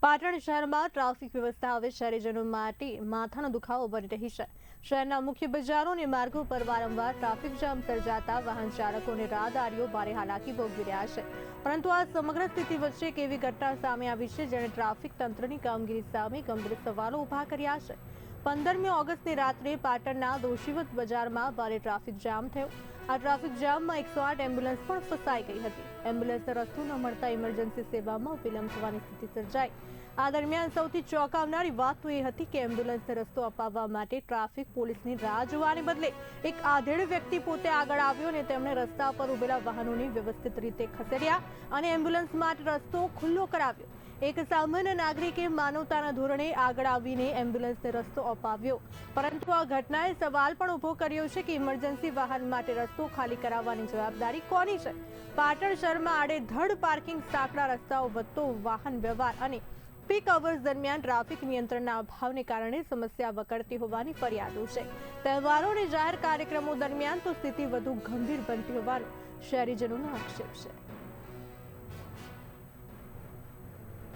પાટણ શહેરમાં ટ્રાફિક વ્યવસ્થા હવે શહેરીજનો માટે માથાનો દુખાવો બની રહી છે। શહેરના મુખ્ય બજારો અને માર્ગો પર વારંવાર ટ્રાફિક જામ સર્જાતા વાહન ચાલકો અને રાહદારીઓ ભારે હાલાકી ભોગવી રહ્યા છે। પરંતુ આ સમગ્ર સ્થિતિ વચ્ચે એક એવી ઘટના સામે આવી છે જેણે ટ્રાફિક તંત્રની કામગીરી સામે ગંભીર સવાલો ઉભા કર્યા છે। 15મી ઓગસ્ટની રાત્રે પાટણના દોશીવત બજારમાં ભારે ટ્રાફિક જામ થયો। આ ટ્રાફિક જામમાં 108 એમ્બ્યુલન્સ પણ ફસાઈ ગઈ હતી। એમ્બ્યુલન્સને રસ્તો ન મળતા ઇમરજન્સી સેવામાં વિલંબ થવાની સ્થિતિ સર્જાઈ। આ દરમિયાન સૌથી ચોંકાવનારી વાત તો એ હતી કે એમ્બ્યુલન્સને રસ્તો અપાવવા માટે ટ્રાફિક પોલીસની રાહ જોવાને બદલે એક આધેડ વ્યક્તિ પોતે આગળ આવ્યો અને તેમણે રસ્તા પર ઉભેલા વાહનોને વ્યવસ્થિત રીતે ખસેડ્યા અને એમ્બ્યુલન્સ માટે રસ્તો ખુલ્લો કરાવ્યો। એક સામાન્ય નાગરિકે માનવતાના ધોરણે આગળ આવીને એમ્બ્યુલન્સને રસ્તો અપાવ્યો। પરંતુ આ ઘટનાએ સવાલ પણ ઊભો કર્યો છે કે ઇમરજન્સી વાહન માટે રસ્તો ખાલી કરાવવાની જવાબદારી કોની છે। પાટણ શહેરમાં આડેધડ પાર્કિંગ, સાંકડા રસ્તાઓ, વધતો વાહન વ્યવહાર અને પીક અવર્સ દરમિયાન ટ્રાફિક નિયંત્રણના અભાવને કારણે સમસ્યા વકરતી હોવાની ફરિયાદો છે। તહેવારો અને જાહેર કાર્યક્રમો દરમિયાન તો સ્થિતિ વધુ ગંભીર બનતી હોવાનો શહેરીજનોનો આક્ષેપ છે।